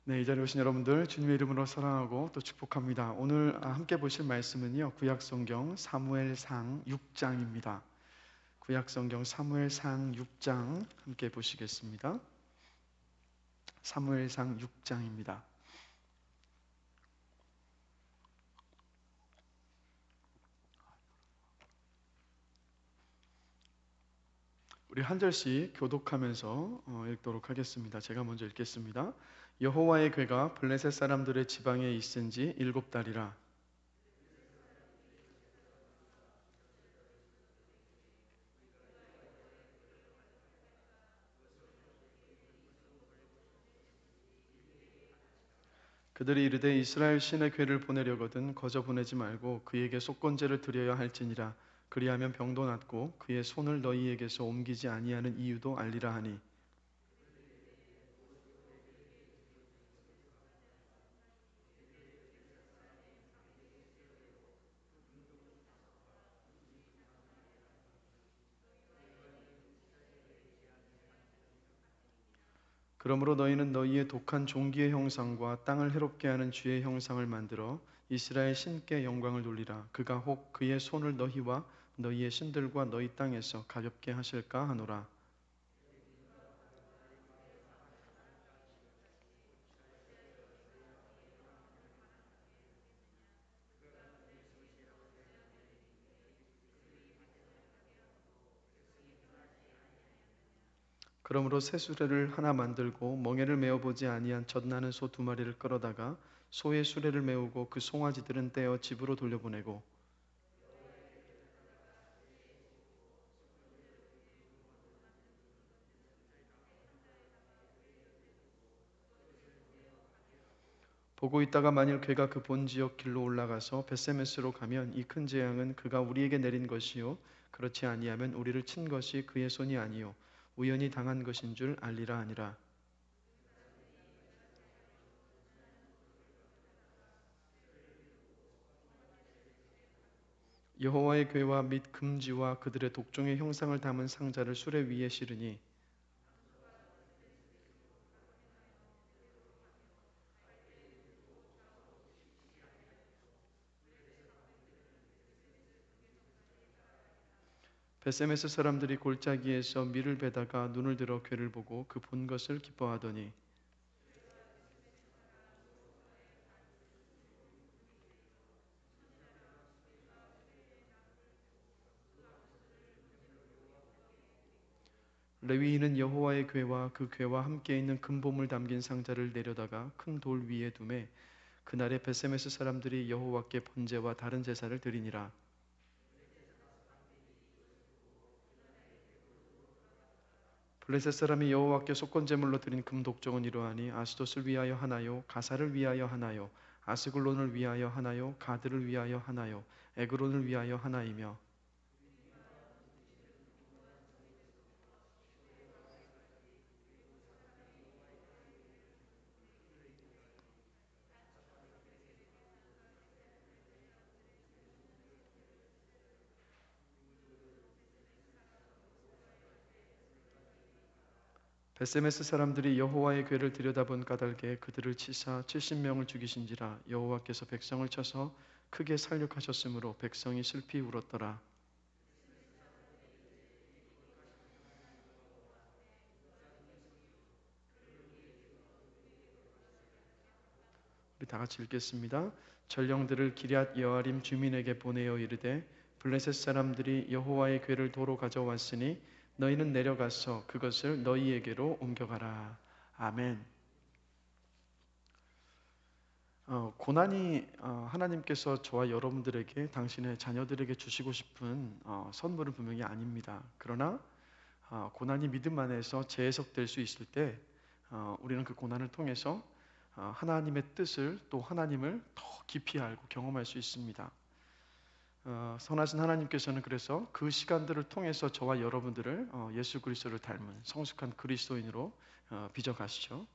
네, 이 자리에 오신 여러분들 주님의 이름으로 사랑하고 또 축복합니다. 오늘 함께 보실 말씀은요, 구약성경 사무엘상 6장입니다. 구약성경 사무엘상 6장 함께 보시겠습니다. 사무엘상 6장입니다. 우리 한 절씩 교독하면서 읽도록 하겠습니다. 제가 먼저 읽겠습니다. 여호와의 궤가 블레셋 사람들의 지방에 있은 지 7달이라. 그들이 이르되 이스라엘 신의 궤를 보내려거든 거저 보내지 말고 그에게 속건제를 드려야 할지니라. 그리하면 병도 낫고 그의 손을 너희에게서 옮기지 아니하는 이유도 알리라 하니. 그러므로 너희는 너희의 독한 종기의 형상과 땅을 해롭게 하는 쥐의 형상을 만들어 이스라엘 신께 영광을 돌리라. 그가 혹 그의 손을 너희와 너희의 신들과 너희 땅에서 가볍게 하실까 하노라. 그러므로 새 수레를 하나 만들고 멍에를 메어 보지 아니한 젖나는 소 2마리를 끌어다가 소의 수레를 메우고 그 송아지들은 떼어 집으로 돌려보내고. 보고 있다가 만일 그가 그 본 지역 길로 올라가서 벳세메스로 가면 이 큰 재앙은 그가 우리에게 내린 것이요 그렇지 아니하면 우리를 친 것이 그의 손이 아니요 우연히 당한 것인 줄 알리라 하니라. 여호와의 궤와 및 금지와 그들의 독종의 형상을 담은 상자를 수레 위에 실으니. 벳세메스 사람들이 골짜기에서 밀을 베다가 눈을 들어 궤를 보고 그 본 것을 기뻐하더니. 레위인은 여호와의 궤와 그 궤와 함께 있는 금보물 담긴 상자를 내려다가 큰 돌 위에 두매 그날에 벳세메스 사람들이 여호와께 번제와 다른 제사를 드리니라. 블레셋 사람이 여호와께 속건제물로 드린 금독종은 이러하니 아스돗을 위하여 하나요, 가사를 위하여 하나요, 아스글론을 위하여 하나요, 가드를 위하여 하나요, 에그론을 위하여 하나이며. 벳세메스 사람들이 여호와의 궤를 들여다본 까닭에 그들을 치사 70명을 죽이신지라. 여호와께서 백성을 쳐서 크게 살육하셨으므로 백성이 슬피 울었더라. 우리 다 같이 읽겠습니다. 전령들을 기럇 여아림 주민에게 보내어 이르되 블레셋 사람들이 여호와의 궤를 도로 가져왔으니 너희는 내려가서 그것을 너희에게로 옮겨가라. 아멘. 고난이 하나님께서 저와 여러분들에게 당신의 자녀들에게 주시고 싶은 선물은 분명히 아닙니다. 그러나 고난이 믿음 안에서 재해석될 수 있을 때 우리는 그 고난을 통해서 하나님의 뜻을 또 하나님을 더 깊이 알고 경험할 수 있습니다. 선하신 하나님께서는 그래서 그 시간들을 통해서 저와 여러분들을 예수 그리스도를 닮은 성숙한 그리스도인으로 빚어가시죠.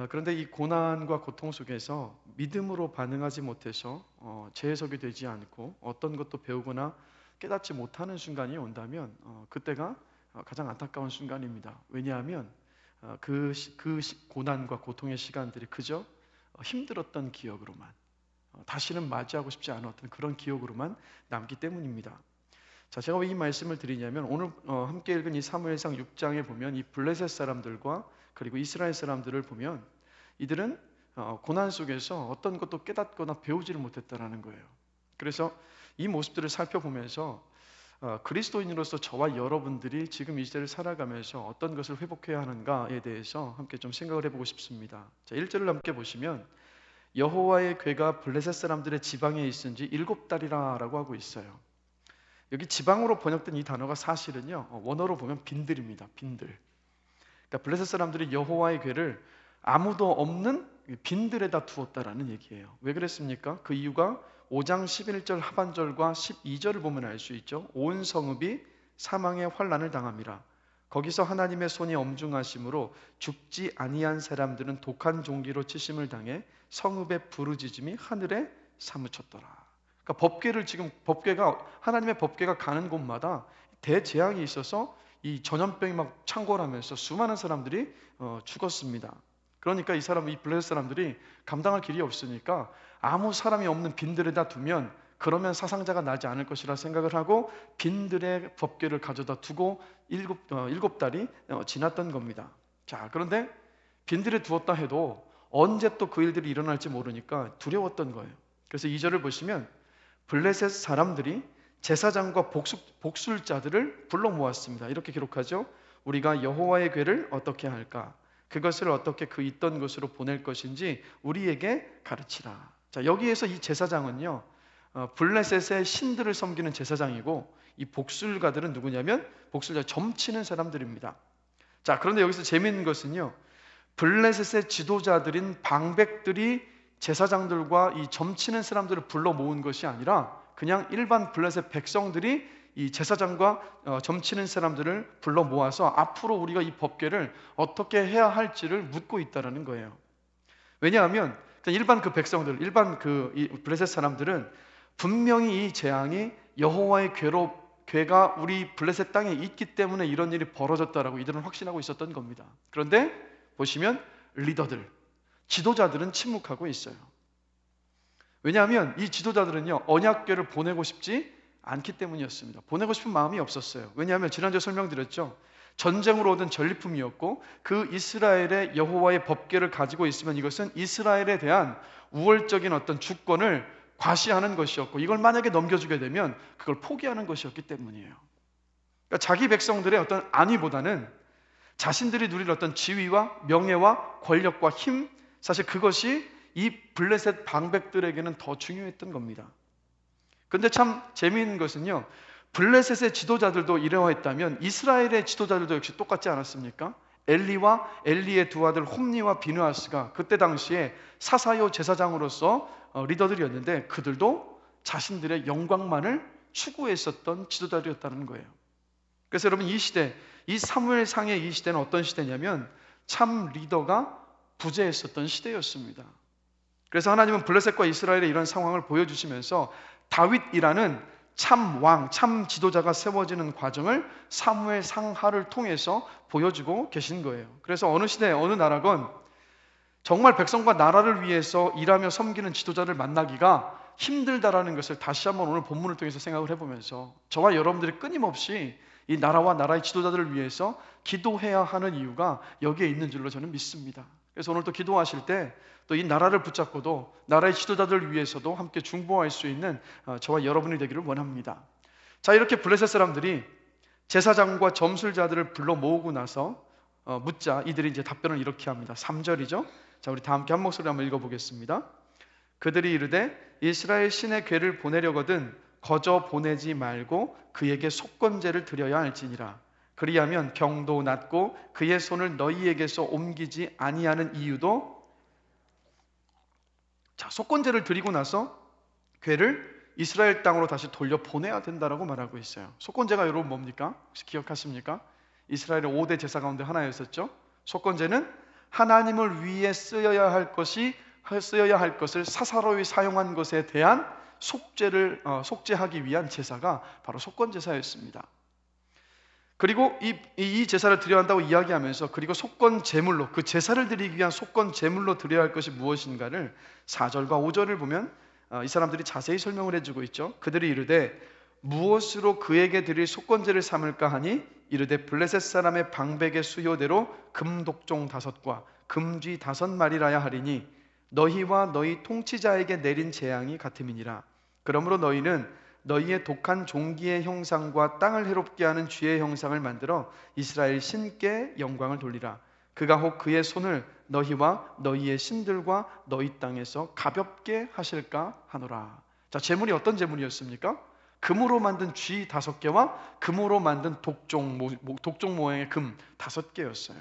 그런데 이 고난과 고통 속에서 믿음으로 반응하지 못해서 재해석이 되지 않고 어떤 것도 배우거나 깨닫지 못하는 순간이 온다면 그때가 가장 안타까운 순간입니다. 왜냐하면 그 고난과 고통의 시간들이 그저 힘들었던 기억으로만, 다시는 맞이하고 싶지 않았던 그런 기억으로만 남기 때문입니다. 자, 제가 왜 이 말씀을 드리냐면 오늘 함께 읽은 이 사무엘상 6장에 보면 이 블레셋 사람들과 그리고 이스라엘 사람들을 보면 이들은 고난 속에서 어떤 것도 깨닫거나 배우지를 못했다라는 거예요. 그래서 이 모습들을 살펴보면서 그리스도인으로서 저와 여러분들이 지금 이 시대를 살아가면서 어떤 것을 회복해야 하는가에 대해서 함께 좀 생각을 해보고 싶습니다. 자, 1절을 함께 보시면 여호와의 궤가 블레셋 사람들의 지방에 있은지 7달이라 라고 하고 있어요. 여기 지방으로 번역된 이 단어가 사실은요, 원어로 보면 빈들입니다. 빈들. 그러니까 블레셋 사람들이 여호와의 궤를 아무도 없는 빈들에다 두었다라는 얘기예요. 왜 그랬습니까? 그 이유가 5장 11절 하반절과 12절을 보면 알 수 있죠. 온 성읍이 사망의 환난을 당함이라. 거기서 하나님의 손이 엄중하심으로 죽지 아니한 사람들은 독한 종기로 치심을 당해 성읍의 부르짖음이 하늘에 사무쳤더라. 그러니까 법궤가 하나님의 법궤가 가는 곳마다 대재앙이 있어서 이 전염병이 막 창궐하면서 수많은 사람들이 죽었습니다. 그러니까 이 블레셋 사람들이 감당할 길이 없으니까 아무 사람이 없는 빈들에다 두면 그러면 사상자가 나지 않을 것이라 생각을 하고 빈들의 법궤를 가져다 두고 7달이 지났던 겁니다. 자, 그런데 빈들에 두었다 해도 언제 또 그 일들이 일어날지 모르니까 두려웠던 거예요. 그래서 2절을 보시면 블레셋 사람들이 제사장과 복술자들을 불러 모았습니다. 이렇게 기록하죠. 우리가 여호와의 궤를 어떻게 할까? 그것을 어떻게 그 있던 곳으로 보낼 것인지 우리에게 가르치라. 자, 여기에서 이 제사장은요, 블레셋의 신들을 섬기는 제사장이고 이 복술가들은 누구냐면 복술자 점치는 사람들입니다. 자, 그런데 여기서 재미있는 것은요, 블레셋의 지도자들인 방백들이 제사장들과 이 점치는 사람들을 불러 모은 것이 아니라 그냥 일반 블레셋 백성들이 이 제사장과 점치는 사람들을 불러 모아서 앞으로 우리가 이 법궤를 어떻게 해야 할지를 묻고 있다는 거예요. 왜냐하면 일반 그 백성들, 이 블레셋 사람들은 분명히 이 재앙이 여호와의 궤가 우리 블레셋 땅에 있기 때문에 이런 일이 벌어졌다라고 이들은 확신하고 있었던 겁니다. 그런데 보시면 리더들, 지도자들은 침묵하고 있어요. 왜냐하면 이 지도자들은요, 언약궤를 보내고 싶지 않기 때문이었습니다. 보내고 싶은 마음이 없었어요. 왜냐하면 지난주에 설명드렸죠. 전쟁으로 얻은 전리품이었고 그 이스라엘의 여호와의 법궤를 가지고 있으면 이것은 이스라엘에 대한 우월적인 어떤 주권을 과시하는 것이었고 이걸 만약에 넘겨주게 되면 그걸 포기하는 것이었기 때문이에요. 그러니까 자기 백성들의 어떤 안위보다는 자신들이 누릴 어떤 지위와 명예와 권력과 힘, 사실 그것이 이 블레셋 방백들에게는 더 중요했던 겁니다. 그런데 참 재미있는 것은요, 블레셋의 지도자들도 이러했다면 이스라엘의 지도자들도 역시 똑같지 않았습니까? 엘리와 엘리의 두 아들 홈니와 비느하스가 그때 당시에 사사요 제사장으로서 리더들이었는데 그들도 자신들의 영광만을 추구했었던 지도자들이었다는 거예요. 그래서 여러분, 이 시대, 이 사무엘상의 이 시대는 어떤 시대냐면 참 리더가 부재했었던 시대였습니다. 그래서 하나님은 블레셋과 이스라엘의 이런 상황을 보여주시면서 다윗이라는 참 왕, 참 지도자가 세워지는 과정을 사무엘 상하를 통해서 보여주고 계신 거예요. 그래서 어느 시대, 어느 나라건 정말 백성과 나라를 위해서 일하며 섬기는 지도자를 만나기가 힘들다라는 것을 다시 한번 오늘 본문을 통해서 생각을 해보면서 저와 여러분들이 끊임없이 이 나라와 나라의 지도자들을 위해서 기도해야 하는 이유가 여기에 있는 줄로 저는 믿습니다. 그래서 오늘 또 기도하실 때 또 이 나라를 붙잡고도 나라의 지도자들을 위해서도 함께 중보할 수 있는 저와 여러분이 되기를 원합니다. 자, 이렇게 블레셋 사람들이 제사장과 점술자들을 불러 모으고 나서 묻자 이들이 이제 답변을 이렇게 합니다. 3절이죠. 자, 우리 다 함께 한 목소리로 한번 읽어보겠습니다. 그들이 이르되 이스라엘 신의 궤를 보내려거든 거저 보내지 말고 그에게 속건제를 드려야 할지니라. 그리하면 병도 낫고 그의 손을 너희에게서 옮기지 아니하는 이유도, 자, 속건제를 드리고 나서 궤를 이스라엘 땅으로 다시 돌려 보내야 된다라고 말하고 있어요. 속건제가 여러분 뭡니까? 혹시 기억하십니까? 이스라엘의 5대 제사 가운데 하나였었죠. 속건제는 하나님을 위해 쓰여야 할 것을 사사로이 사용한 것에 대한 속죄하기 위한 제사가 바로 속건제사였습니다. 그리고 이 제사를 드려야 한다고 이야기하면서 그리고 속건 제물로, 그 제사를 드리기 위한 속건 제물로 드려야 할 것이 무엇인가를 4절과 5절을 보면 이 사람들이 자세히 설명을 해주고 있죠. 그들이 이르되 무엇으로 그에게 드릴 속건제를 삼을까 하니 이르되 블레셋 사람의 방백의 수요대로 금독종 5과 금쥐 5마리라야 하리니 너희와 너희 통치자에게 내린 재앙이 같음이니라. 그러므로 너희는 너희의 독한 종기의 형상과 땅을 해롭게 하는 쥐의 형상을 만들어 이스라엘 신께 영광을 돌리라. 그가 혹 그의 손을 너희와 너희의 신들과 너희 땅에서 가볍게 하실까 하노라. 자, 제물이 어떤 제물이었습니까? 금으로 만든 쥐 5개와 금으로 만든 독종 모양의 금 5개였어요.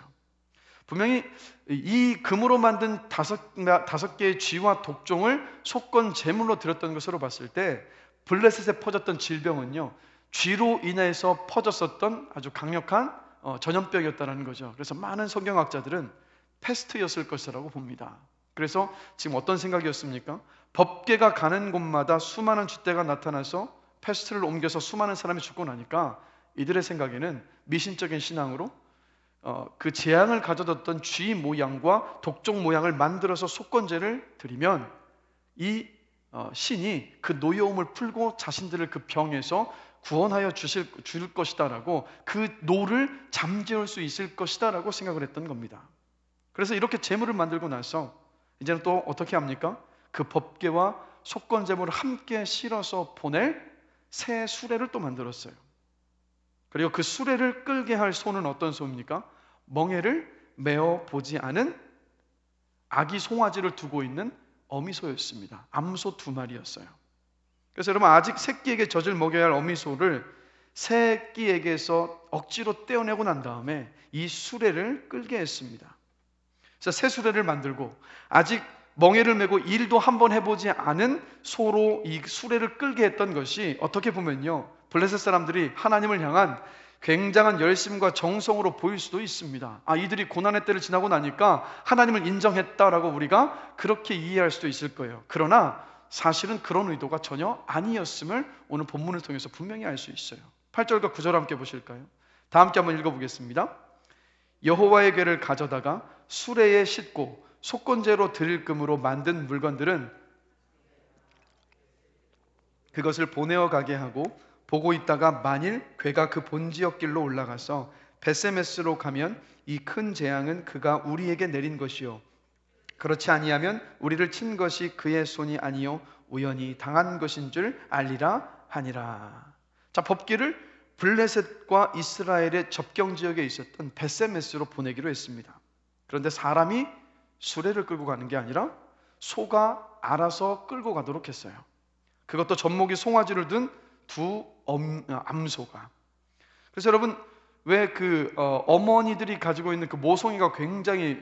분명히 이 금으로 만든 5개의 쥐와 독종을 속건 제물로 드렸던 것으로 봤을 때 블레셋에 퍼졌던 질병은요, 쥐로 인해서 퍼졌었던 아주 강력한 전염병이었다는 거죠. 그래서 많은 성경학자들은 패스트였을 것이라고 봅니다. 그래서 지금 어떤 생각이었습니까? 법궤가 가는 곳마다 수많은 쥐떼가 나타나서 패스트를 옮겨서 수많은 사람이 죽고 나니까 이들의 생각에는 미신적인 신앙으로 그 재앙을 가져뒀던 쥐 모양과 독종 모양을 만들어서 속건제를 드리면 이 신이 그 노여움을 풀고 자신들을 그 병에서 구원하여 줄 것이다 라고, 그 노를 잠재울 수 있을 것이다 라고 생각을 했던 겁니다. 그래서 이렇게 제물을 만들고 나서 이제는 또 어떻게 합니까? 그 법궤와 속건제물을 함께 실어서 보낼 새 수레를 또 만들었어요. 그리고 그 수레를 끌게 할 소는 어떤 소입니까? 멍에를 메어 보지 않은 아기 송아지를 두고 있는 어미소였습니다. 암소 2마리였어요. 그래서 여러분, 아직 새끼에게 젖을 먹여야 할 어미소를 새끼에게서 억지로 떼어내고 난 다음에 이 수레를 끌게 했습니다. 그래서 새 수레를 만들고 아직 멍에를 메고 일도 한번 해보지 않은 소로 이 수레를 끌게 했던 것이 어떻게 보면요, 블레셋 사람들이 하나님을 향한 굉장한 열심과 정성으로 보일 수도 있습니다. 이들이 고난의 때를 지나고 나니까 하나님을 인정했다라고 우리가 그렇게 이해할 수도 있을 거예요. 그러나 사실은 그런 의도가 전혀 아니었음을 오늘 본문을 통해서 분명히 알 수 있어요. 8절과 9절 함께 보실까요? 다 함께 한번 읽어보겠습니다. 여호와의 궤를 가져다가 수레에 싣고 속건제로 드릴 금으로 만든 물건들은 그것을 보내어 가게 하고, 보고 있다가 만일 궤가 그 본지역 길로 올라가서 베세메스로 가면 이 큰 재앙은 그가 우리에게 내린 것이요, 그렇지 아니하면 우리를 친 것이 그의 손이 아니요 우연히 당한 것인 줄 알리라 하니라. 자, 법궤를 블레셋과 이스라엘의 접경 지역에 있었던 베세메스로 보내기로 했습니다. 그런데 사람이 수레를 끌고 가는 게 아니라 소가 알아서 끌고 가도록 했어요. 그것도 젖먹이 송아지를 든 2 암소가. 그래서 여러분, 왜 어머니들이 가지고 있는 그 모송이가 굉장히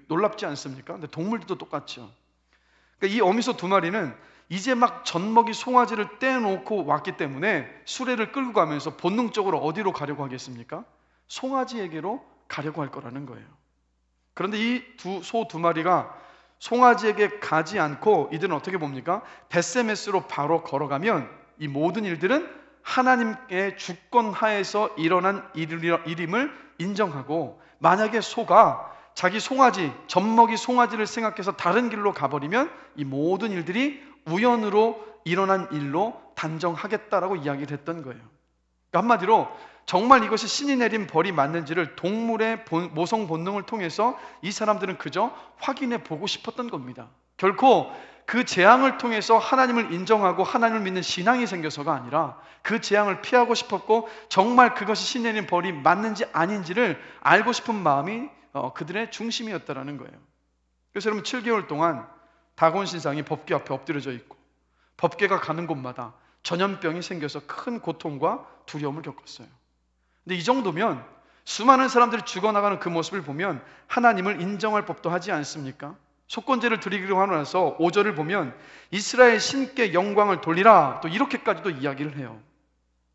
놀랍지 않습니까? 근데 동물들도 똑같죠. 그러니까 이 어미소 2마리는 이제 막 젖먹이 송아지를 떼놓고 왔기 때문에 수레를 끌고 가면서 본능적으로 어디로 가려고 하겠습니까? 송아지에게로 가려고 할 거라는 거예요. 그런데 이 소 2마리가 송아지에게 가지 않고 이들은 어떻게 봅니까? 베세메스로 바로 걸어가면 이 모든 일들은 하나님의 주권 하에서 일어난 일임을 인정하고, 만약에 소가 자기 송아지, 젖먹이 송아지를 생각해서 다른 길로 가버리면 이 모든 일들이 우연으로 일어난 일로 단정하겠다라고 이야기를 했던 거예요. 그러니까 한마디로 정말 이것이 신이 내린 벌이 맞는지를 동물의 모성 본능을 통해서 이 사람들은 그저 확인해 보고 싶었던 겁니다. 결코 그 재앙을 통해서 하나님을 인정하고 하나님을 믿는 신앙이 생겨서가 아니라 그 재앙을 피하고 싶었고, 정말 그것이 신이 내린 벌이 맞는지 아닌지를 알고 싶은 마음이 그들의 중심이었다라는 거예요. 그래서 여러분, 7개월 동안 다곤 신상이 법궤 앞에 엎드려져 있고 법궤가 가는 곳마다 전염병이 생겨서 큰 고통과 두려움을 겪었어요. 근데 이 정도면 수많은 사람들이 죽어나가는 그 모습을 보면 하나님을 인정할 법도 하지 않습니까? 속건제를 드리기로 하고 나서 5절을 보면 이스라엘 신께 영광을 돌리라, 또 이렇게까지도 이야기를 해요.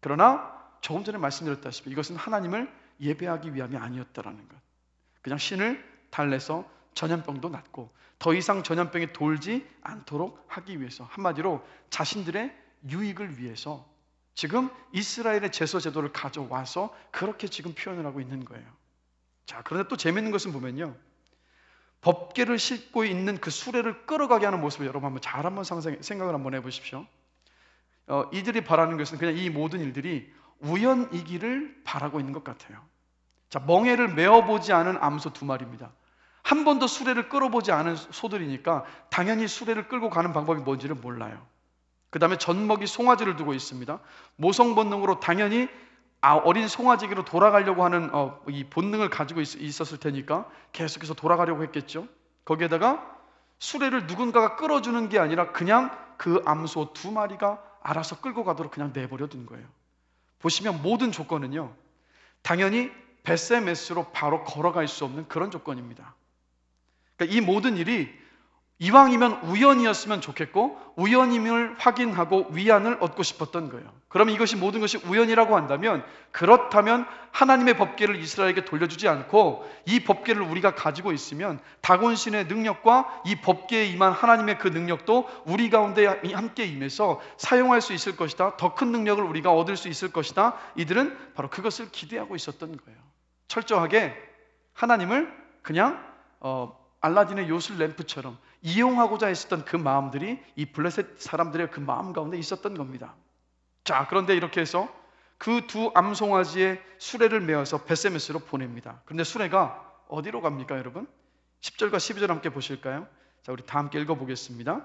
그러나 조금 전에 말씀드렸다시피 이것은 하나님을 예배하기 위함이 아니었다라는 것. 그냥 신을 달래서 전염병도 낫고 더 이상 전염병이 돌지 않도록 하기 위해서, 한마디로 자신들의 유익을 위해서 지금 이스라엘의 제서 제도를 가져와서 그렇게 지금 표현을 하고 있는 거예요. 자, 그런데 또 재밌는 것은 보면요, 법궤를 싣고 있는 그 수레를 끌어가게 하는 모습을 여러분 한번 생각을 한번 해보십시오. 이들이 바라는 것은 그냥 이 모든 일들이 우연이기를 바라고 있는 것 같아요. 자, 멍에를 메어보지 않은 암소 2마리입니다. 한 번도 수레를 끌어보지 않은 소들이니까 당연히 수레를 끌고 가는 방법이 뭔지를 몰라요. 그 다음에 젖먹이 송아지를 두고 있습니다. 모성 본능으로 당연히 어린 송아지기로 돌아가려고 하는 이 본능을 가지고 있었을 테니까 계속해서 돌아가려고 했겠죠. 거기에다가 수레를 누군가가 끌어주는 게 아니라 그냥 그 암소 2마리가 알아서 끌고 가도록 그냥 내버려 둔 거예요. 보시면 모든 조건은요, 당연히 벳세메스로 바로 걸어갈 수 없는 그런 조건입니다. 그러니까 이 모든 일이 이왕이면 우연이었으면 좋겠고 우연임을 확인하고 위안을 얻고 싶었던 거예요. 그러면 이것이 모든 것이 우연이라고 한다면, 그렇다면 하나님의 법궤를 이스라엘에게 돌려주지 않고 이 법궤를 우리가 가지고 있으면 다곤신의 능력과 이 법궤에 임한 하나님의 그 능력도 우리 가운데 함께 임해서 사용할 수 있을 것이다. 더 큰 능력을 우리가 얻을 수 있을 것이다. 이들은 바로 그것을 기대하고 있었던 거예요. 철저하게 하나님을 그냥 알라딘의 요술 램프처럼 이용하고자 했었던 그 마음들이 이 블레셋 사람들의 그 마음 가운데 있었던 겁니다. 자, 그런데 이렇게 해서 그 2 암송아지의 수레를 메어서 벳세메스로 보냅니다. 그런데 수레가 어디로 갑니까, 여러분? 10절과 12절 함께 보실까요? 자, 우리 다 함께 읽어보겠습니다.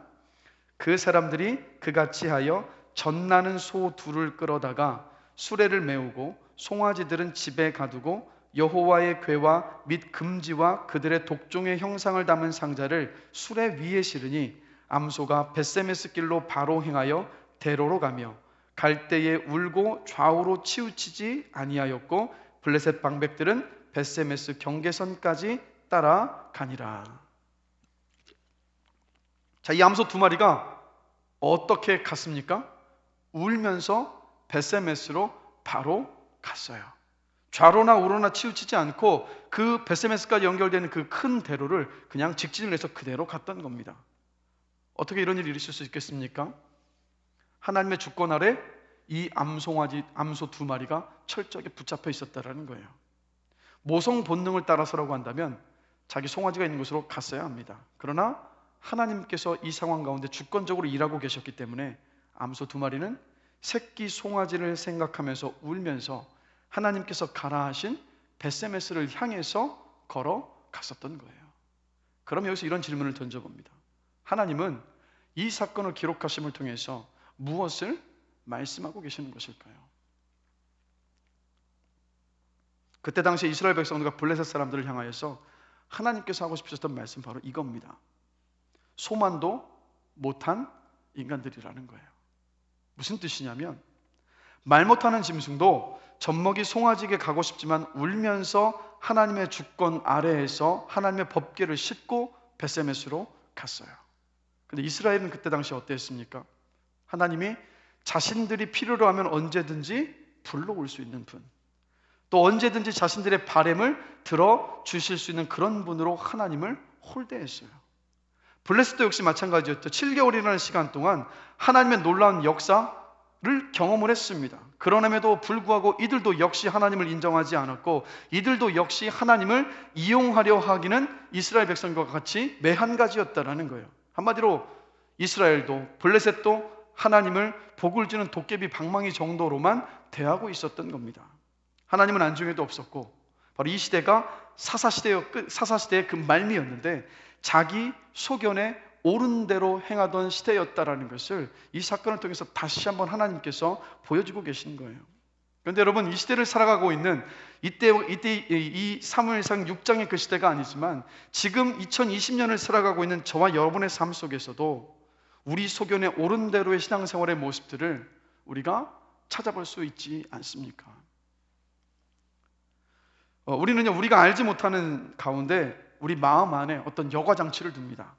그 사람들이 그같이 하여 젖나는 소 2를 끌어다가 수레를 메우고 송아지들은 집에 가두고 여호와의 궤와 및 금지와 그들의 독종의 형상을 담은 상자를 수레 위에 실으니 암소가 벳세메스 길로 바로 행하여 대로로 가며 갈 때에 울고 좌우로 치우치지 아니하였고 블레셋 방백들은 벳세메스 경계선까지 따라가니라. 자, 이 암소 2마리가 어떻게 갔습니까? 울면서 벳세메스로 바로 갔어요. 좌로나 우로나 치우치지 않고 그 벳세메스까지 연결되는 그 큰 대로를 그냥 직진을 해서 그대로 갔던 겁니다. 어떻게 이런 일이 있을 수 있겠습니까? 하나님의 주권 아래 이 암소 2마리가 철저하게 붙잡혀 있었다는 거예요. 모성 본능을 따라서라고 한다면 자기 송아지가 있는 곳으로 갔어야 합니다. 그러나 하나님께서 이 상황 가운데 주권적으로 일하고 계셨기 때문에 암소 2마리는 새끼 송아지를 생각하면서 울면서 하나님께서 가라 하신 벳세메스를 향해서 걸어갔었던 거예요. 그럼 여기서 이런 질문을 던져봅니다. 하나님은 이 사건을 기록하심을 통해서 무엇을 말씀하고 계시는 것일까요? 그때 당시 이스라엘 백성들과 블레셋 사람들을 향하여서 하나님께서 하고 싶으셨던 말씀 바로 이겁니다. 소만도 못한 인간들이라는 거예요. 무슨 뜻이냐면 말 못하는 짐승도 젖먹이 송아지에게 가고 싶지만 울면서 하나님의 주권 아래에서 하나님의 법궤를 싣고 벳세메스로 갔어요. 근데 이스라엘은 그때 당시 어땠습니까? 하나님이 자신들이 필요로 하면 언제든지 불러올 수 있는 분, 또 언제든지 자신들의 바램을 들어주실 수 있는 그런 분으로 하나님을 홀대했어요. 블레셋도 역시 마찬가지였죠. 7개월이라는 시간 동안 하나님의 놀라운 역사를 경험을 했습니다. 그러남에도 불구하고 이들도 역시 하나님을 인정하지 않았고 이들도 역시 하나님을 이용하려 하기는 이스라엘 백성과 같이 매한가지였다라는 거예요. 한마디로 이스라엘도 블레셋도 하나님을 복을 주는 도깨비 방망이 정도로만 대하고 있었던 겁니다. 하나님은 안중에도 없었고 바로 이 시대가 사사시대의 그 말미였는데 자기 소견에 옳은 대로 행하던 시대였다라는 것을 이 사건을 통해서 다시 한번 하나님께서 보여주고 계신 거예요. 그런데 여러분, 이 시대를 살아가고 있는 이때 이 사무엘상 6장의 그 시대가 아니지만 지금 2020년을 살아가고 있는 저와 여러분의 삶 속에서도 우리 소견에 옳은 대로의 신앙생활의 모습들을 우리가 찾아볼 수 있지 않습니까? 우리는요, 우리가 알지 못하는 가운데 우리 마음 안에 어떤 여과장치를 둡니다.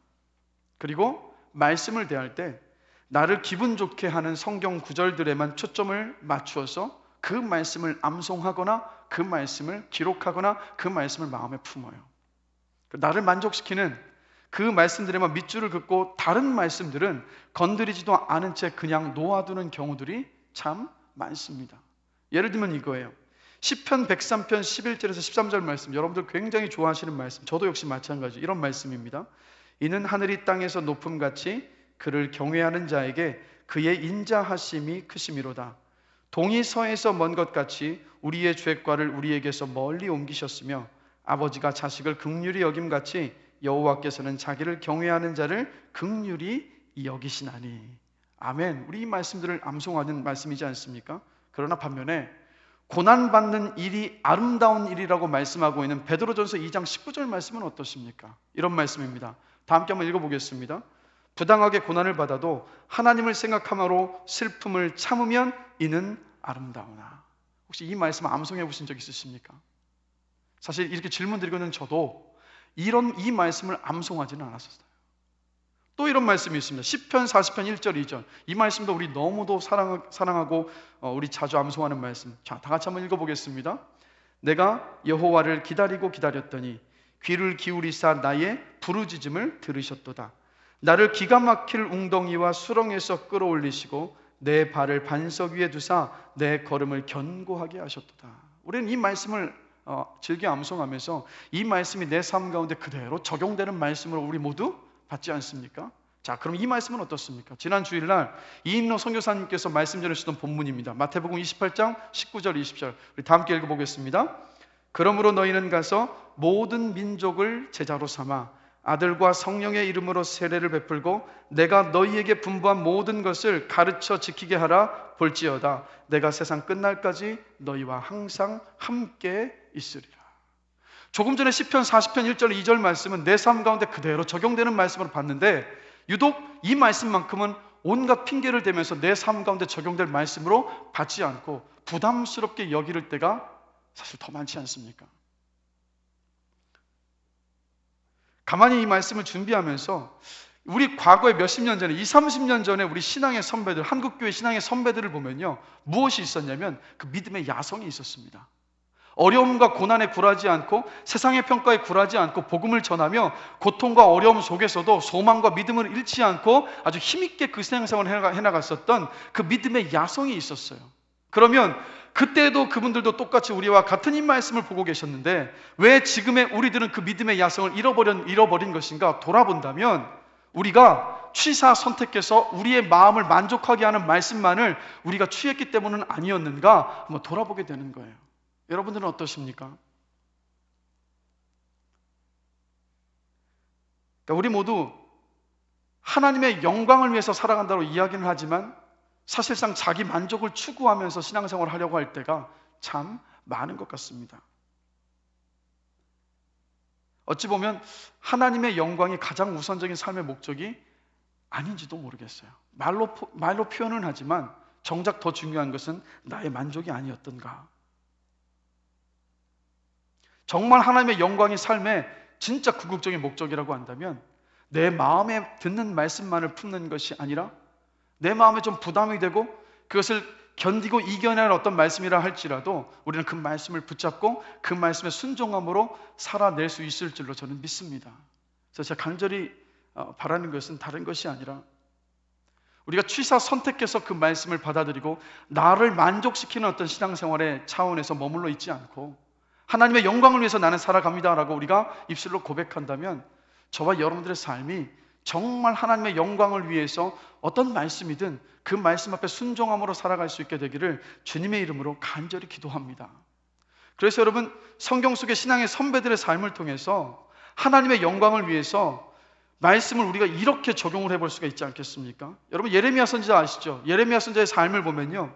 그리고 말씀을 대할 때 나를 기분 좋게 하는 성경 구절들에만 초점을 맞추어서 그 말씀을 암송하거나 그 말씀을 기록하거나 그 말씀을 마음에 품어요. 나를 만족시키는 그 말씀들에만 밑줄을 긋고 다른 말씀들은 건드리지도 않은 채 그냥 놓아두는 경우들이 참 많습니다. 예를 들면 이거예요. 시편 103편 11절에서 13절 말씀, 여러분들 굉장히 좋아하시는 말씀, 저도 역시 마찬가지 이런 말씀입니다. 이는 하늘이 땅에서 높음같이 그를 경외하는 자에게 그의 인자하심이 크심이로다. 동이 서에서 먼 것 같이 우리의 죄과를 우리에게서 멀리 옮기셨으며 아버지가 자식을 긍휼히 여김같이 여호와께서는 자기를 경외하는 자를 긍휼히 여기시나니. 아멘. 우리 이 말씀들을 암송하는 말씀이지 않습니까? 그러나 반면에 고난받는 일이 아름다운 일이라고 말씀하고 있는 베드로전서 2장 19절 말씀은 어떠십니까? 이런 말씀입니다. 다 함께 한번 읽어보겠습니다. 부당하게 고난을 받아도 하나님을 생각함으로 슬픔을 참으면 이는 아름다우나. 혹시 이 말씀 암송해 보신 적 있으십니까? 사실 이렇게 질문 드리고는 저도 이 말씀을 암송하지는 않았었어요. 또 이런 말씀이 있습니다. 시편 40편 1절 2절. 이 말씀도 우리 너무도 사랑하고 우리 자주 암송하는 말씀. 자, 다 같이 한번 읽어보겠습니다. 내가 여호와를 기다리고 기다렸더니 귀를 기울이사 나의 부르짖음을 들으셨도다. 나를 기가 막힐 웅덩이와 수렁에서 끌어올리시고 내 발을 반석 위에 두사 내 걸음을 견고하게 하셨도다. 우리는 이 말씀을 즐겨 암송하면서 이 말씀이 내 삶 가운데 그대로 적용되는 말씀으로 우리 모두 받지 않습니까? 자, 그럼 이 말씀은 어떻습니까? 지난 주일날 이인로 선교사님께서 말씀 전해주셨던 본문입니다. 마태복음 28장 19절 20절 우리 다 함께 읽어보겠습니다. 그러므로 너희는 가서 모든 민족을 제자로 삼아 아들과 성령의 이름으로 세례를 베풀고 내가 너희에게 분부한 모든 것을 가르쳐 지키게 하라. 볼지어다 내가 세상 끝날까지 너희와 항상 함께 있으리라. 조금 전에 시편 40편 1절 2절 말씀은 내 삶 가운데 그대로 적용되는 말씀으로 봤는데 유독 이 말씀만큼은 온갖 핑계를 대면서 내 삶 가운데 적용될 말씀으로 받지 않고 부담스럽게 여길 때가 사실 더 많지 않습니까? 가만히 이 말씀을 준비하면서 우리 과거에 몇십 년 전에 20, 30년 전에 우리 신앙의 선배들, 한국교회 신앙의 선배들을 보면요, 무엇이 있었냐면 그 믿음의 야성이 있었습니다. 어려움과 고난에 굴하지 않고 세상의 평가에 굴하지 않고 복음을 전하며 고통과 어려움 속에서도 소망과 믿음을 잃지 않고 아주 힘있게 그 신앙생활을 해나갔었던 그 믿음의 야성이 있었어요. 그러면 그때도 그분들도 똑같이 우리와 같은 이 말씀을 보고 계셨는데 왜 지금의 우리들은 그 믿음의 야성을 잃어버린 것인가 돌아본다면 우리가 취사 선택해서 우리의 마음을 만족하게 하는 말씀만을 우리가 취했기 때문은 아니었는가 한번 돌아보게 되는 거예요. 여러분들은 어떠십니까? 그러니까 우리 모두 하나님의 영광을 위해서 살아간다고 이야기는 하지만 사실상 자기 만족을 추구하면서 신앙생활을 하려고 할 때가 참 많은 것 같습니다. 어찌 보면 하나님의 영광이 가장 우선적인 삶의 목적이 아닌지도 모르겠어요. 말로 표현은 하지만 정작 더 중요한 것은 나의 만족이 아니었던가. 정말 하나님의 영광이 삶의 진짜 궁극적인 목적이라고 한다면 내 마음에 듣는 말씀만을 품는 것이 아니라 내 마음에 좀 부담이 되고 그것을 견디고 이겨내는 어떤 말씀이라 할지라도 우리는 그 말씀을 붙잡고 그 말씀의 순종함으로 살아낼 수 있을 줄로 저는 믿습니다. 그래서 제가 간절히 바라는 것은 다른 것이 아니라 우리가 취사 선택해서 그 말씀을 받아들이고 나를 만족시키는 어떤 신앙생활의 차원에서 머물러 있지 않고 하나님의 영광을 위해서 나는 살아갑니다라고 우리가 입술로 고백한다면 저와 여러분들의 삶이 정말 하나님의 영광을 위해서 어떤 말씀이든 그 말씀 앞에 순종함으로 살아갈 수 있게 되기를 주님의 이름으로 간절히 기도합니다. 그래서 여러분 성경 속의 신앙의 선배들의 삶을 통해서 하나님의 영광을 위해서 말씀을 우리가 이렇게 적용을 해볼 수가 있지 않겠습니까? 여러분 예레미야 선지자 아시죠? 예레미야 선지자의 삶을 보면요,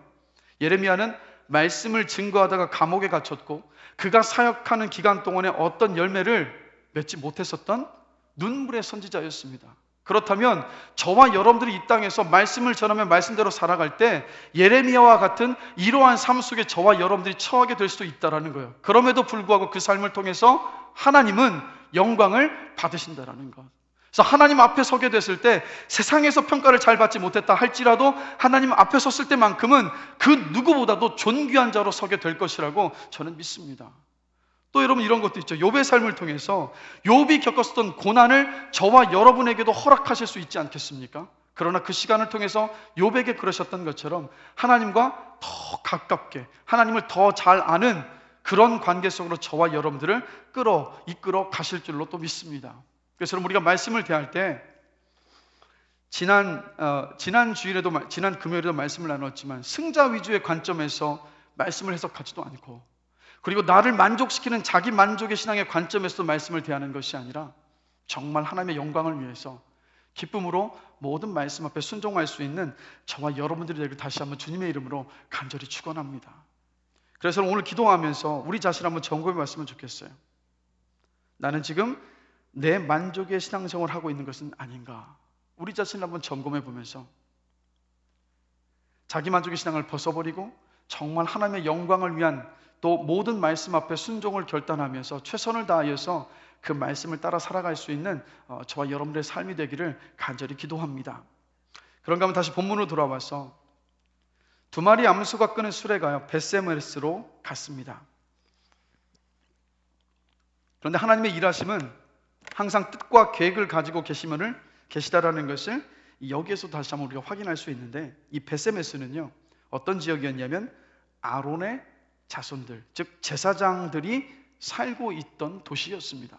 예레미야는 말씀을 증거하다가 감옥에 갇혔고 그가 사역하는 기간 동안에 어떤 열매를 맺지 못했었던 눈물의 선지자였습니다. 그렇다면 저와 여러분들이 이 땅에서 말씀을 전하며 말씀대로 살아갈 때 예레미야와 같은 이러한 삶 속에 저와 여러분들이 처하게 될 수도 있다는 거예요. 그럼에도 불구하고 그 삶을 통해서 하나님은 영광을 받으신다는 것. 그래서 하나님 앞에 서게 됐을 때 세상에서 평가를 잘 받지 못했다 할지라도 하나님 앞에 섰을 때만큼은 그 누구보다도 존귀한 자로 서게 될 것이라고 저는 믿습니다. 또 여러분 이런 것도 있죠. 욥의 삶을 통해서 욥이 겪었던 고난을 저와 여러분에게도 허락하실 수 있지 않겠습니까? 그러나 그 시간을 통해서 욥에게 그러셨던 것처럼 하나님과 더 가깝게, 하나님을 더 잘 아는 그런 관계 속으로 저와 여러분들을 이끌어 가실 줄로 또 믿습니다. 그래서 우리가 말씀을 대할 때 지난 금요일에도 말씀을 나눴지만 승자 위주의 관점에서 말씀을 해석하지도 않고, 그리고 나를 만족시키는 자기 만족의 신앙의 관점에서 말씀을 대하는 것이 아니라 정말 하나님의 영광을 위해서 기쁨으로 모든 말씀 앞에 순종할 수 있는 저와 여러분들이 되기를 다시 한번 주님의 이름으로 간절히 축원합니다. 그래서 오늘 기도하면서 우리 자신을 한번 점검해 봤으면 좋겠어요. 나는 지금 내 만족의 신앙생활을 하고 있는 것은 아닌가? 우리 자신을 한번 점검해 보면서 자기 만족의 신앙을 벗어버리고 정말 하나님의 영광을 위한 또 모든 말씀 앞에 순종을 결단하면서 최선을 다하여서 그 말씀을 따라 살아갈 수 있는 저와 여러분들의 삶이 되기를 간절히 기도합니다. 그런가 하면 다시 본문으로 돌아와서 두 마리 암소가 끄는 수레가요 벳세메스로 갔습니다. 그런데 하나님의 일하심은 항상 뜻과 계획을 가지고 계시다라는 것을 여기에서 다시 한번 우리가 확인할 수 있는데, 이 벳세메스는요 어떤 지역이었냐면 아론의 자손들, 즉 제사장들이 살고 있던 도시였습니다.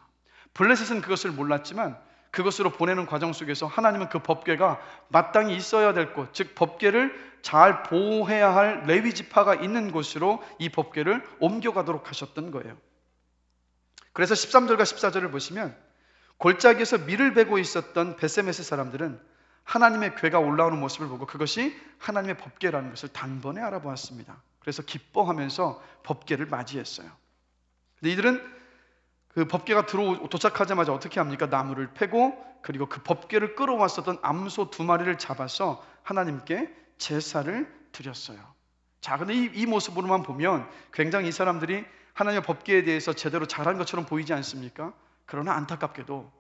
블레셋은 그것을 몰랐지만 그것으로 보내는 과정 속에서 하나님은 그 법궤가 마땅히 있어야 될 곳, 즉 법궤를 잘 보호해야 할 레위 지파가 있는 곳으로 이 법궤를 옮겨가도록 하셨던 거예요. 그래서 13절과 14절을 보시면 골짜기에서 밀을 베고 있었던 벳세메스 사람들은 하나님의 궤가 올라오는 모습을 보고 그것이 하나님의 법궤라는 것을 단번에 알아보았습니다. 그래서 기뻐하면서 법궤를 맞이했어요. 근데 이들은 그 법궤가 도착하자마자 어떻게 합니까? 나무를 패고 그리고 그 법궤를 끌어왔었던 암소 두 마리를 잡아서 하나님께 제사를 드렸어요. 자, 근데 이 모습으로만 보면 굉장히 이 사람들이 하나님의 법궤에 대해서 제대로 잘한 것처럼 보이지 않습니까? 그러나 안타깝게도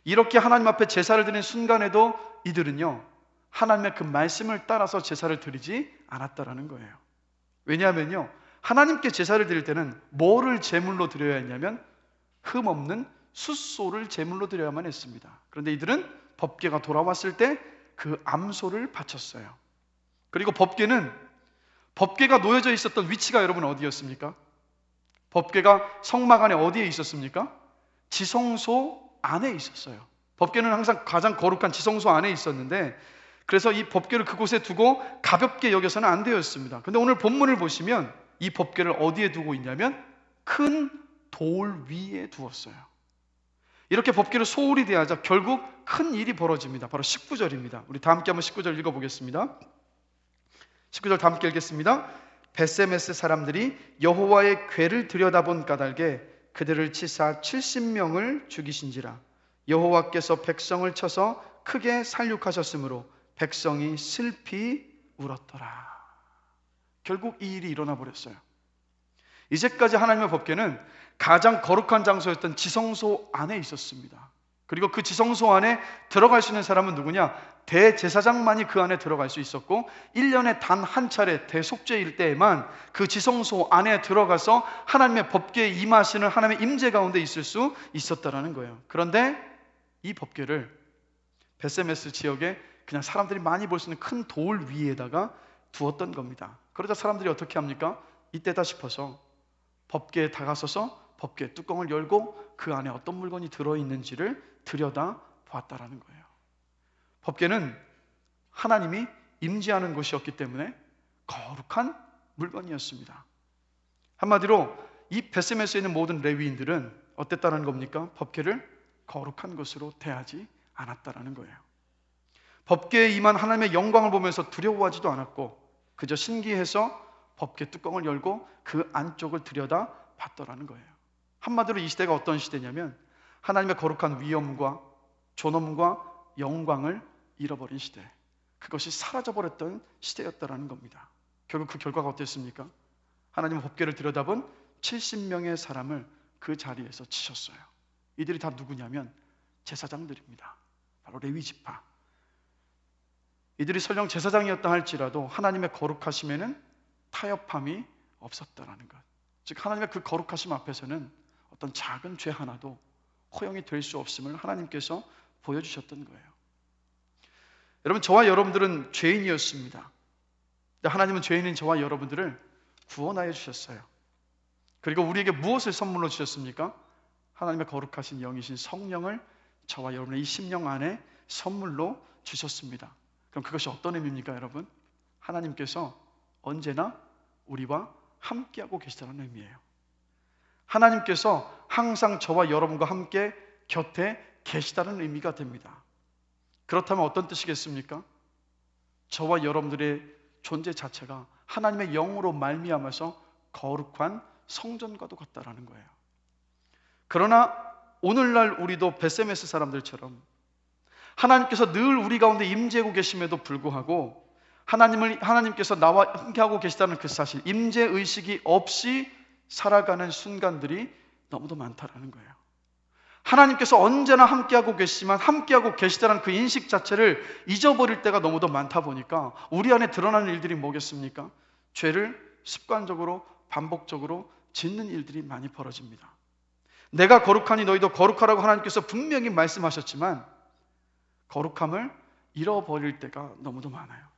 이렇게 하나님 앞에 제사를 드리는 순간에도 이들은요 하나님의 그 말씀을 따라서 제사를 드리지 않았다라는 거예요. 왜냐하면요 하나님께 제사를 드릴 때는 뭐를 제물로 드려야 했냐면 흠없는 숫소를 제물로 드려야만 했습니다. 그런데 이들은 법궤가 돌아왔을 때 그 암소를 바쳤어요. 그리고 법궤가 놓여져 있었던 위치가 여러분 어디였습니까? 법궤가 성막 안에 어디에 있었습니까? 지성소 안에 있었어요. 법궤는 항상 가장 거룩한 지성소 안에 있었는데, 그래서 이 법궤를 그곳에 두고 가볍게 여겨서는 안 되었습니다. 근데 오늘 본문을 보시면 이 법궤를 어디에 두고 있냐면 큰 돌 위에 두었어요. 이렇게 법궤를 소홀히 대하자 결국 큰 일이 벌어집니다. 바로 19절입니다. 우리 다 함께 한번 19절 읽어보겠습니다. 19절 다 함께 읽겠습니다. 벳세메스 사람들이 여호와의 궤를 들여다본 까닭에 그들을 치사 70명을 죽이신지라. 여호와께서 백성을 쳐서 크게 살육하셨으므로 백성이 슬피 울었더라. 결국 이 일이 일어나 버렸어요. 이제까지 하나님의 법궤는 가장 거룩한 장소였던 지성소 안에 있었습니다. 그리고 그 지성소 안에 들어갈 수 있는 사람은 누구냐? 대제사장만이 그 안에 들어갈 수 있었고 1년에 단 한 차례 대속죄일 때에만 그 지성소 안에 들어가서 하나님의 법궤에 임하시는 하나님의 임재 가운데 있을 수 있었다라는 거예요. 그런데 이 법궤를 벳세메스 지역에 그냥 사람들이 많이 볼 수 있는 큰 돌 위에다가 두었던 겁니다. 그러자 사람들이 어떻게 합니까? 이때다 싶어서 법궤에 다가서서 법궤 뚜껑을 열고 그 안에 어떤 물건이 들어있는지를 들여다 보았다라는 거예요. 법궤는 하나님이 임재하는 곳이었기 때문에 거룩한 물건이었습니다. 한마디로 이 벳세메스에 있는 모든 레위인들은 어땠다는 겁니까? 법궤를 거룩한 것으로 대하지 않았다라는 거예요. 법궤에 임한 하나님의 영광을 보면서 두려워하지도 않았고 그저 신기해서 법궤 뚜껑을 열고 그 안쪽을 들여다 봤더라는 거예요. 한마디로 이 시대가 어떤 시대냐면 하나님의 거룩한 위엄과 존엄과 영광을 잃어버린 시대, 그것이 사라져버렸던 시대였다라는 겁니다. 결국 그 결과가 어땠습니까? 하나님의 법궤를 들여다본 70명의 사람을 그 자리에서 치셨어요. 이들이 다 누구냐면 제사장들입니다. 바로 레위 지파. 이들이 설령 제사장이었다 할지라도 하나님의 거룩하심에는 타협함이 없었다라는 것. 즉 하나님의 그 거룩하심 앞에서는 어떤 작은 죄 하나도 허용이 될 수 없음을 하나님께서 보여주셨던 거예요. 여러분, 저와 여러분들은 죄인이었습니다. 근데 하나님은 죄인인 저와 여러분들을 구원하여 주셨어요. 그리고 우리에게 무엇을 선물로 주셨습니까? 하나님의 거룩하신 영이신 성령을 저와 여러분의 이 심령 안에 선물로 주셨습니다. 그럼 그것이 어떤 의미입니까, 여러분? 하나님께서 언제나 우리와 함께하고 계시다는 의미예요. 하나님께서 항상 저와 여러분과 함께 곁에 계시다는 의미가 됩니다. 그렇다면 어떤 뜻이겠습니까? 저와 여러분들의 존재 자체가 하나님의 영으로 말미암아서 거룩한 성전과도 같다라는 거예요. 그러나 오늘날 우리도 베세메스 사람들처럼 하나님께서 늘 우리 가운데 임재하고 계심에도 불구하고 하나님께서 나와 함께하고 계시다는 그 사실, 임재의식이 없이 살아가는 순간들이 너무도 많다라는 거예요. 하나님께서 언제나 함께하고 계시지만 함께하고 계시다는 그 인식 자체를 잊어버릴 때가 너무도 많다 보니까 우리 안에 드러나는 일들이 뭐겠습니까? 죄를 습관적으로 반복적으로 짓는 일들이 많이 벌어집니다. 내가 거룩하니 너희도 거룩하라고 하나님께서 분명히 말씀하셨지만 거룩함을 잃어버릴 때가 너무도 많아요.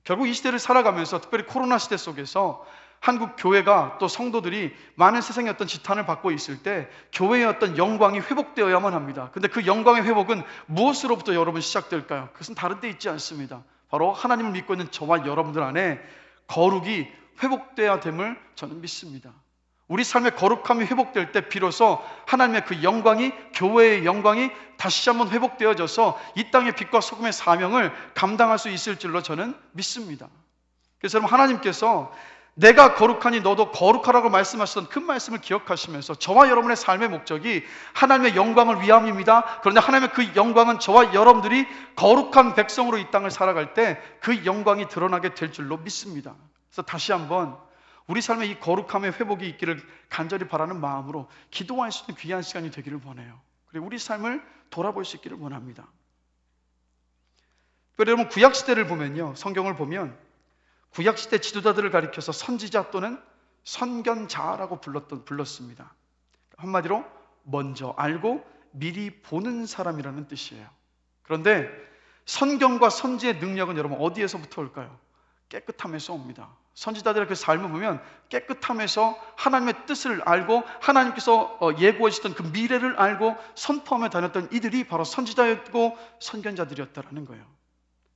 결국 이 시대를 살아가면서 특별히 코로나 시대 속에서 한국 교회가 또 성도들이 많은 세상의 어떤 지탄을 받고 있을 때 교회의 어떤 영광이 회복되어야만 합니다. 근데 그 영광의 회복은 무엇으로부터 여러분 시작될까요? 그것은 다른 데 있지 않습니다. 바로 하나님을 믿고 있는 저와 여러분들 안에 거룩이 회복되어야 됨을 저는 믿습니다. 우리 삶의 거룩함이 회복될 때 비로소 하나님의 그 영광이, 교회의 영광이 다시 한번 회복되어져서 이 땅의 빛과 소금의 사명을 감당할 수 있을 줄로 저는 믿습니다. 그래서 여러분, 하나님께서 내가 거룩하니 너도 거룩하라고 말씀하셨던 그 말씀을 기억하시면서 저와 여러분의 삶의 목적이 하나님의 영광을 위함입니다. 그런데 하나님의 그 영광은 저와 여러분들이 거룩한 백성으로 이 땅을 살아갈 때 그 영광이 드러나게 될 줄로 믿습니다. 그래서 다시 한번 우리 삶에 이 거룩함의 회복이 있기를 간절히 바라는 마음으로 기도할 수 있는 귀한 시간이 되기를 원해요. 그리고 우리 삶을 돌아볼 수 있기를 원합니다. 여러분, 구약시대를 보면요, 성경을 보면 구약시대 지도자들을 가리켜서 선지자 또는 선견자라고 불렀습니다. 한마디로 먼저 알고 미리 보는 사람이라는 뜻이에요. 그런데 선견과 선지의 능력은 여러분 어디에서부터 올까요? 깨끗함에서 옵니다. 선지자들의 그 삶을 보면 깨끗함에서 하나님의 뜻을 알고 하나님께서 예고해 주셨던 그 미래를 알고 선포하며 다녔던 이들이 바로 선지자였고 선견자들이었다라는 거예요.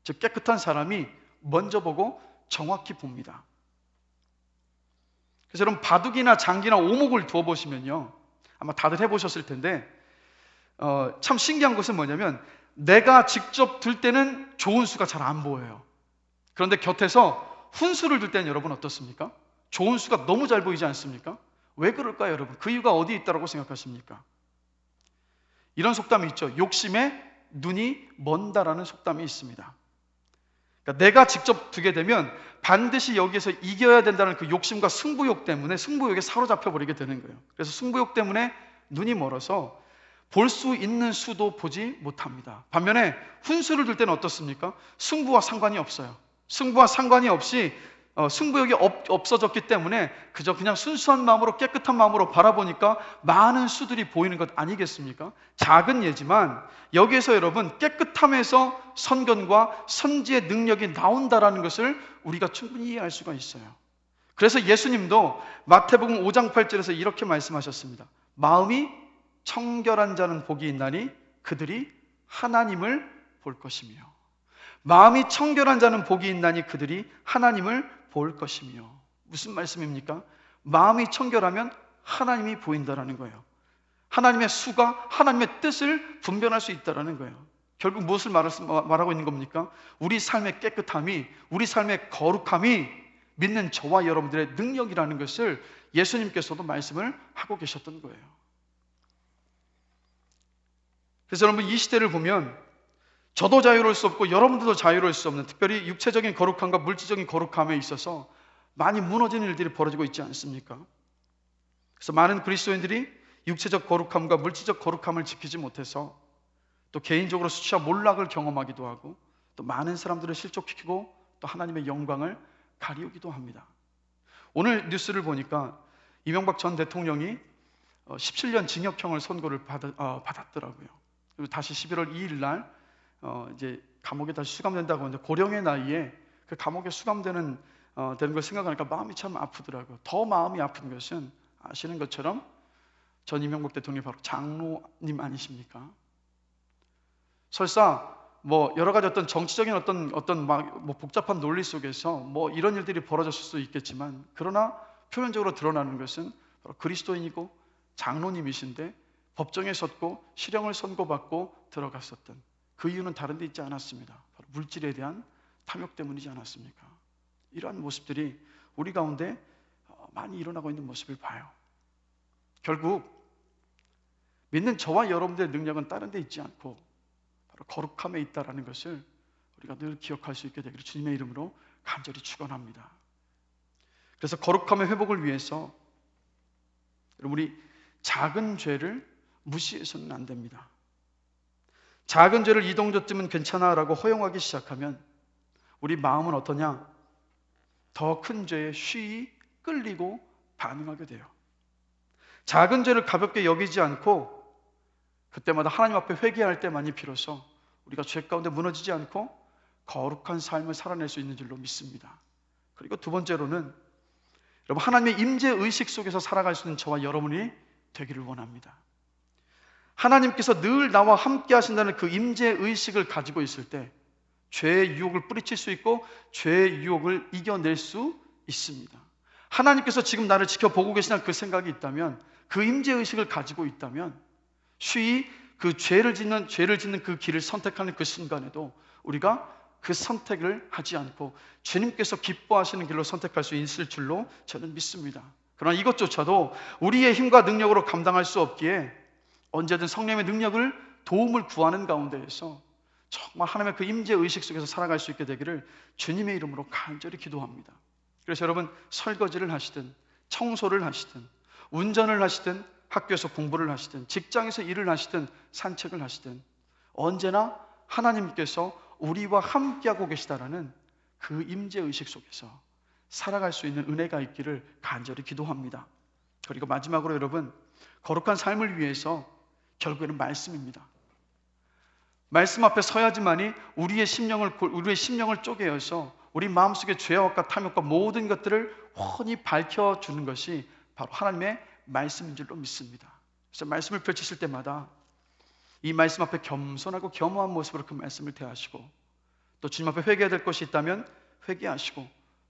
즉 깨끗한 사람이 먼저 보고 정확히 봅니다. 그래서 여러분, 바둑이나 장기나 오목을 두어 보시면요, 아마 다들 해보셨을 텐데 참 신기한 것은 뭐냐면 내가 직접 들 때는 좋은 수가 잘 안 보여요. 그런데 곁에서 훈수를 둘 때는 여러분 어떻습니까? 좋은 수가 너무 잘 보이지 않습니까? 왜 그럴까요, 여러분? 그 이유가 어디에 있다고 생각하십니까? 이런 속담이 있죠. 욕심에 눈이 먼다라는 속담이 있습니다. 그러니까 내가 직접 두게 되면 반드시 여기에서 이겨야 된다는 그 욕심과 승부욕 때문에 승부욕에 사로잡혀 버리게 되는 거예요. 그래서 승부욕 때문에 눈이 멀어서 볼 수 있는 수도 보지 못합니다. 반면에 훈수를 둘 때는 어떻습니까? 승부와 상관이 없어요. 승부와 상관이 없이 승부욕이 없어졌기 때문에 그냥 순수한 마음으로 깨끗한 마음으로 바라보니까 많은 수들이 보이는 것 아니겠습니까? 작은 예지만 여기에서 여러분 깨끗함에서 선견과 선지의 능력이 나온다라는 것을 우리가 충분히 이해할 수가 있어요. 그래서 예수님도 마태복음 5장 8절에서 이렇게 말씀하셨습니다. 마음이 청결한 자는 복이 있나니 그들이 하나님을 볼 것이며, 마음이 청결한 자는 복이 있나니 그들이 하나님을 볼 것이며. 무슨 말씀입니까? 마음이 청결하면 하나님이 보인다라는 거예요. 하나님의 수가 하나님의 뜻을 분별할 수 있다라는 거예요. 결국 무엇을 말하고 있는 겁니까? 우리 삶의 깨끗함이, 우리 삶의 거룩함이 믿는 저와 여러분들의 능력이라는 것을 예수님께서도 말씀을 하고 계셨던 거예요. 그래서 여러분, 이 시대를 보면 저도 자유로울 수 없고 여러분들도 자유로울 수 없는, 특별히 육체적인 거룩함과 물질적인 거룩함에 있어서 많이 무너지는 일들이 벌어지고 있지 않습니까? 그래서 많은 그리스도인들이 육체적 거룩함과 물질적 거룩함을 지키지 못해서 또 개인적으로 수치와 몰락을 경험하기도 하고 또 많은 사람들을 실족시키고 또 하나님의 영광을 가리우기도 합니다. 오늘 뉴스를 보니까 이명박 전 대통령이 17년 징역형을 선고를 받았더라고요. 그리고 다시 11월 2일 날 이제 감옥에 다시 수감된다고 하는데 고령의 나이에 그 감옥에 수감되는 되는 걸 생각하니까 마음이 참 아프더라고요. 더 마음이 아픈 것은 아시는 것처럼 전 이명박 대통령이 바로 장로님 아니십니까? 설사 뭐 여러 가지 어떤 정치적인 어떤 뭐 복잡한 논리 속에서 뭐 이런 일들이 벌어졌을 수 있겠지만, 그러나 표면적으로 드러나는 것은 바로 그리스도인이고 장로님이신데 법정에 섰고 실형을 선고받고 들어갔었던 그 이유는 다른 데 있지 않았습니다. 바로 물질에 대한 탐욕 때문이지 않았습니까? 이러한 모습들이 우리 가운데 많이 일어나고 있는 모습을 봐요. 결국 믿는 저와 여러분들의 능력은 다른 데 있지 않고 바로 거룩함에 있다라는 것을 우리가 늘 기억할 수 있게 되기를 주님의 이름으로 간절히 축원합니다. 그래서 거룩함의 회복을 위해서 우리 작은 죄를 무시해서는 안 됩니다. 작은 죄를 이 정도쯤은 괜찮아라고 허용하기 시작하면 우리 마음은 어떠냐? 더 큰 죄에 쉬이 끌리고 반응하게 돼요. 작은 죄를 가볍게 여기지 않고 그때마다 하나님 앞에 회개할 때만이 비로소 우리가 죄 가운데 무너지지 않고 거룩한 삶을 살아낼 수 있는 줄로 믿습니다. 그리고 두 번째로는 여러분, 하나님의 임재 의식 속에서 살아갈 수 있는 저와 여러분이 되기를 원합니다. 하나님께서 늘 나와 함께 하신다는 그 임재 의식을 가지고 있을 때 죄의 유혹을 뿌리칠 수 있고 죄의 유혹을 이겨낼 수 있습니다. 하나님께서 지금 나를 지켜보고 계시다는 그 생각이 있다면, 그 임재 의식을 가지고 있다면 쉬이 그 죄를 짓는 그 길을 선택하는 그 순간에도 우리가 그 선택을 하지 않고 주님께서 기뻐하시는 길로 선택할 수 있을 줄로 저는 믿습니다. 그러나 이것조차도 우리의 힘과 능력으로 감당할 수 없기에 언제든 성령의 능력을, 도움을 구하는 가운데에서 정말 하나님의 그 임재 의식 속에서 살아갈 수 있게 되기를 주님의 이름으로 간절히 기도합니다. 그래서 여러분, 설거지를 하시든 청소를 하시든 운전을 하시든 학교에서 공부를 하시든 직장에서 일을 하시든 산책을 하시든 언제나 하나님께서 우리와 함께하고 계시다라는 그 임재의식 속에서 살아갈 수 있는 은혜가 있기를 간절히 기도합니다. 그리고 마지막으로 여러분, 거룩한 삶을 위해서 결국에는 말씀입니다. 말씀 앞에 서야지만이 우리의 심령을 쪼개어서 우리 마음속의 죄악과 탐욕과 모든 것들을 훤히 밝혀주는 것이 바로 하나님의 말씀인 줄로 믿습니다. 그래서 말씀을 펼치실 때마다 이 말씀 앞에 겸손하고 겸허한 모습으로 그 말씀을 대하시고, 또 주님 앞에 회개해야 될 것이 있다면 회개하시고,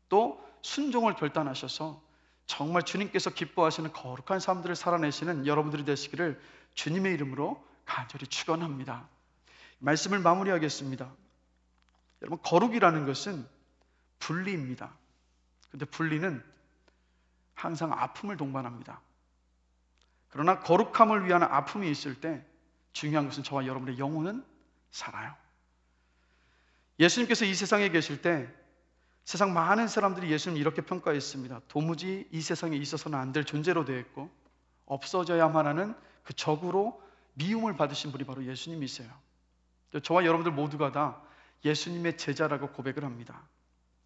또 순종을 결단하셔서 정말 주님께서 기뻐하시는 거룩한 삶들을 살아내시는 여러분들이 되시기를 주님의 이름으로 간절히 축원합니다. 말씀을 마무리하겠습니다. 여러분, 거룩이라는 것은 분리입니다. 그런데 분리는 항상 아픔을 동반합니다. 그러나 거룩함을 위한 아픔이 있을 때 중요한 것은 저와 여러분의 영혼은 살아요. 예수님께서 이 세상에 계실 때 세상 많은 사람들이 예수님을 이렇게 평가했습니다. 도무지 이 세상에 있어서는 안 될 존재로 되었고 없어져야만 하는 그 적으로 미움을 받으신 분이 바로 예수님이세요. 저와 여러분들 모두가 다 예수님의 제자라고 고백을 합니다.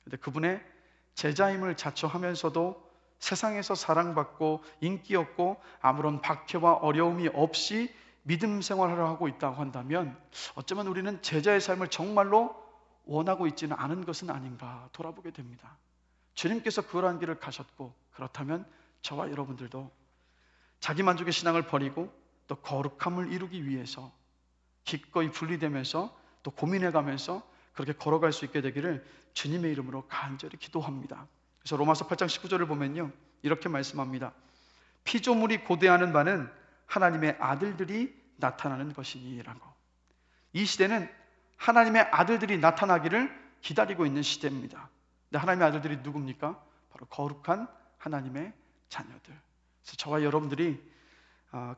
그런데 그분의 제자임을 자처하면서도 세상에서 사랑받고 인기 없고 아무런 박해와 어려움이 없이 믿음 생활을 하고 있다고 한다면 어쩌면 우리는 제자의 삶을 정말로 원하고 있지는 않은 것은 아닌가 돌아보게 됩니다. 주님께서 그러한 길을 가셨고, 그렇다면 저와 여러분들도 자기만족의 신앙을 버리고 또 거룩함을 이루기 위해서 기꺼이 분리되면서 또 고민해가면서 그렇게 걸어갈 수 있게 되기를 주님의 이름으로 간절히 기도합니다. 그래서 로마서 8장 19절을 보면요, 이렇게 말씀합니다. 피조물이 고대하는 바는 하나님의 아들들이 나타나는 것이니라고. 이 시대는 하나님의 아들들이 나타나기를 기다리고 있는 시대입니다. 근데 하나님의 아들들이 누굽니까? 바로 거룩한 하나님의 자녀들. 그래서 저와 여러분들이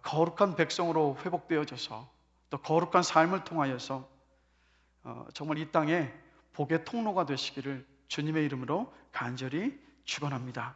거룩한 백성으로 회복되어져서 또 거룩한 삶을 통하여서 정말 이 땅에 복의 통로가 되시기를 주님의 이름으로 간절히 축원합니다.